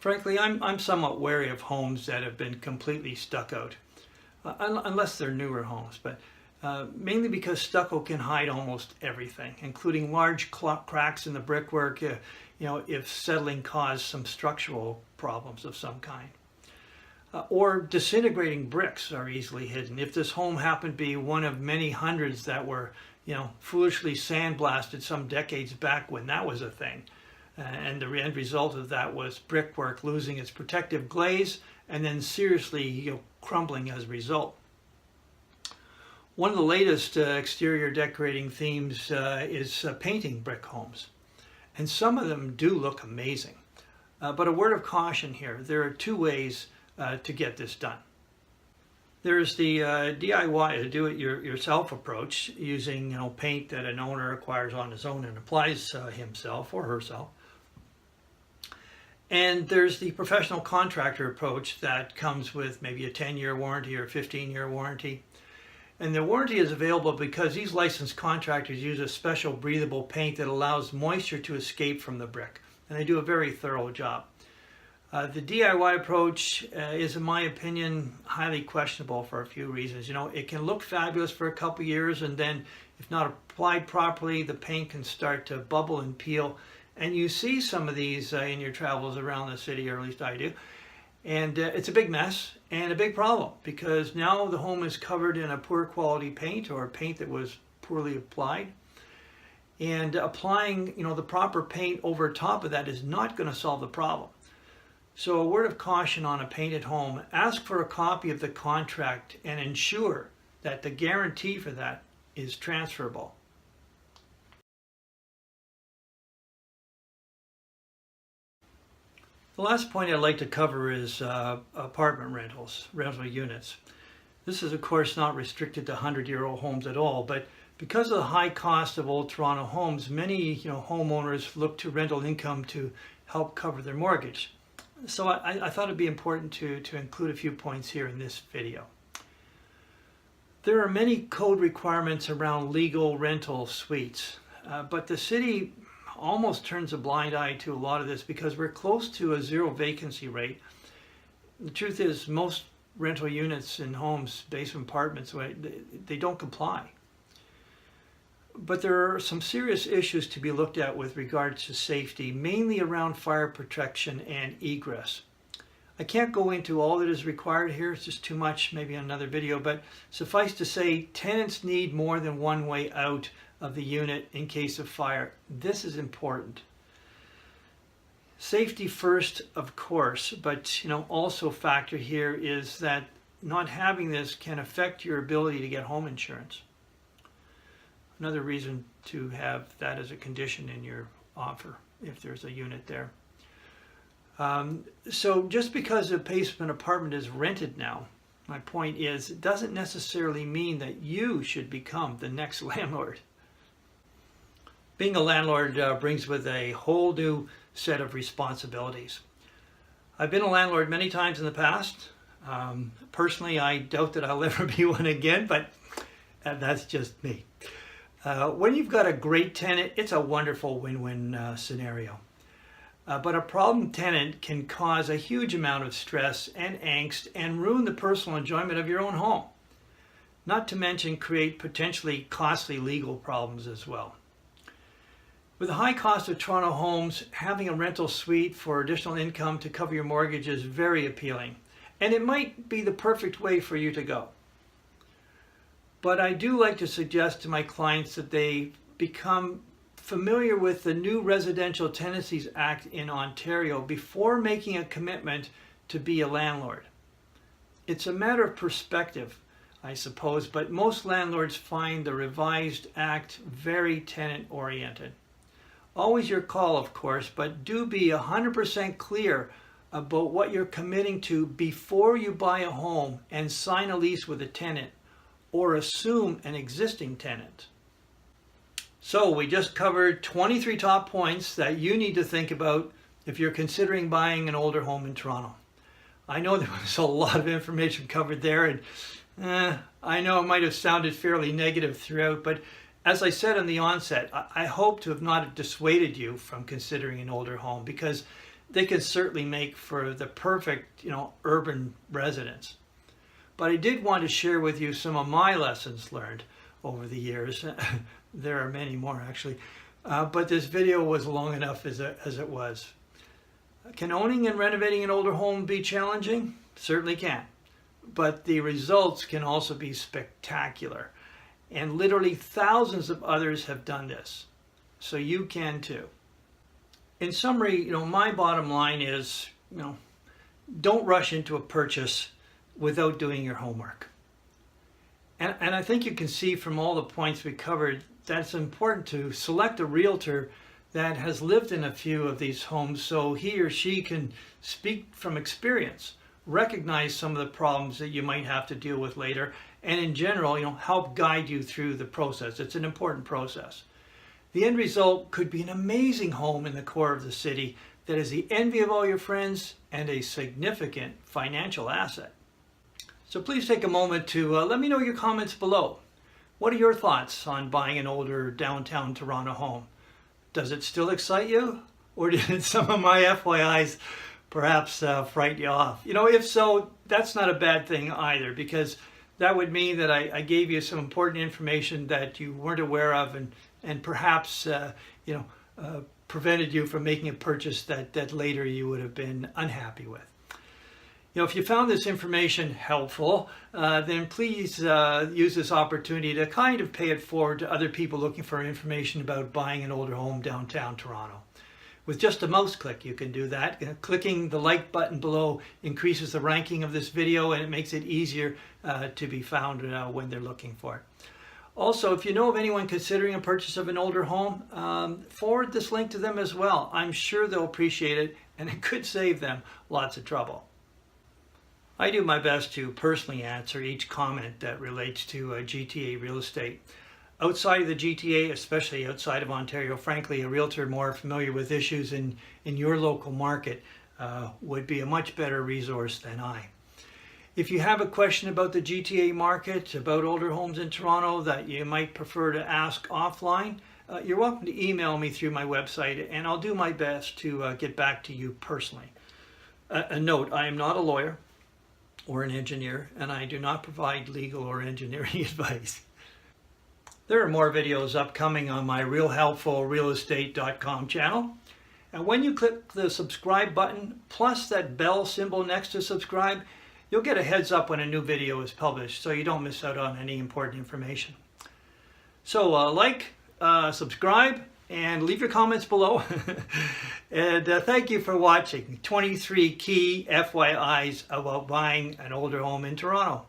Frankly, I'm somewhat wary of homes that have been completely stuccoed, unless they're newer homes, but mainly because stucco can hide almost everything, including large cracks in the brickwork, if settling caused some structural problems of some kind. Or disintegrating bricks are easily hidden. If this home happened to be one of many hundreds that were, foolishly sandblasted some decades back when that was a thing, and the end result of that was brickwork losing its protective glaze and then seriously crumbling as a result. One of the latest exterior decorating themes is painting brick homes, and some of them do look amazing. But a word of caution here: there are two ways to get this done. There's the DIY, do-it-yourself approach, using paint that an owner acquires on his own and applies himself or herself. And there's the professional contractor approach that comes with maybe a 10-year warranty or 15-year warranty. And the warranty is available because these licensed contractors use a special breathable paint that allows moisture to escape from the brick. And they do a very thorough job. The DIY approach is, in my opinion, highly questionable for a few reasons. It can look fabulous for a couple years, and then if not applied properly, the paint can start to bubble and peel. And you see some of these in your travels around the city, or at least I do. And it's a big mess and a big problem, because now the home is covered in a poor quality paint, or paint that was poorly applied. And applying the proper paint over top of that is not going to solve the problem. So a word of caution on a painted home: ask for a copy of the contract and ensure that the guarantee for that is transferable. The last point I'd like to cover is apartment rentals, rental units. This is of course not restricted to 100-year-old homes at all, but because of the high cost of old Toronto homes, many homeowners look to rental income to help cover their mortgage. So I thought it'd be important to include a few points here in this video. There are many code requirements around legal rental suites, but the city almost turns a blind eye to a lot of this because we're close to a zero vacancy rate. The truth is, most rental units in homes, basement apartments, they don't comply. But there are some serious issues to be looked at with regards to safety, mainly around fire protection and egress. I can't go into all that is required here, it's just too much, maybe in another video, but suffice to say, tenants need more than one way out of the unit in case of fire. This is important. Safety first, of course, but also factor here is that not having this can affect your ability to get home insurance. Another reason to have that as a condition in your offer if there's a unit there. So just because a basement apartment is rented now, my point is, it doesn't necessarily mean that you should become the next landlord. Being a landlord brings with a whole new set of responsibilities. I've been a landlord many times in the past. Personally, I doubt that I'll ever be one again, but that's just me. When you've got a great tenant, it's a wonderful win-win scenario. But a problem tenant can cause a huge amount of stress and angst and ruin the personal enjoyment of your own home. Not to mention create potentially costly legal problems as well. With the high cost of Toronto homes, having a rental suite for additional income to cover your mortgage is very appealing. And it might be the perfect way for you to go. But I do like to suggest to my clients that they become familiar with the new Residential Tenancies Act in Ontario before making a commitment to be a landlord. It's a matter of perspective, I suppose, but most landlords find the revised act very tenant-oriented. Always your call, of course, but do be 100% clear about what you're committing to before you buy a home and sign a lease with a tenant, or assume an existing tenant. So we just covered 23 top points that you need to think about if you're considering buying an older home in Toronto. I know there was a lot of information covered there, and I know it might have sounded fairly negative throughout, but as I said in the onset, I hope to have not dissuaded you from considering an older home, because they can certainly make for the perfect, urban residence. But I did want to share with you some of my lessons learned over the years. There are many more actually, but this video was long enough as it was. Can owning and renovating an older home be challenging? Certainly can. But the results can also be spectacular. And literally thousands of others have done this. So you can too. In summary, my bottom line is, don't rush into a purchase without doing your homework. And I think you can see from all the points we covered that it's important to select a realtor that has lived in a few of these homes so he or she can speak from experience, recognize some of the problems that you might have to deal with later, and in general, help guide you through the process. It's an important process. The end result could be an amazing home in the core of the city that is the envy of all your friends and a significant financial asset. So please take a moment to let me know your comments below. What are your thoughts on buying an older downtown Toronto home? Does it still excite you? Or did some of my FYIs perhaps frighten you off? If so, that's not a bad thing either, because that would mean that I gave you some important information that you weren't aware of and perhaps prevented you from making a purchase that later you would have been unhappy with. If you found this information helpful, then please use this opportunity to kind of pay it forward to other people looking for information about buying an older home downtown Toronto. With just a mouse click, you can do that. Clicking the like button below increases the ranking of this video, and it makes it easier to be found when they're looking for it. Also, if you know of anyone considering a purchase of an older home, forward this link to them as well. I'm sure they'll appreciate it, and it could save them lots of trouble. I do my best to personally answer each comment that relates to GTA real estate. Outside of the GTA, especially outside of Ontario, frankly, a realtor more familiar with issues in your local market would be a much better resource than I. If you have a question about the GTA market, about older homes in Toronto that you might prefer to ask offline, you're welcome to email me through my website, and I'll do my best to get back to you personally. A note, I am not a lawyer or an engineer, and I do not provide legal or engineering advice. There are more videos upcoming on my realhelpfulrealestate.com channel. And when you click the subscribe button, plus that bell symbol next to subscribe, you'll get a heads up when a new video is published, so you don't miss out on any important information. So subscribe, and leave your comments below. And thank you for watching 23 key FYIs about buying an older home in Toronto.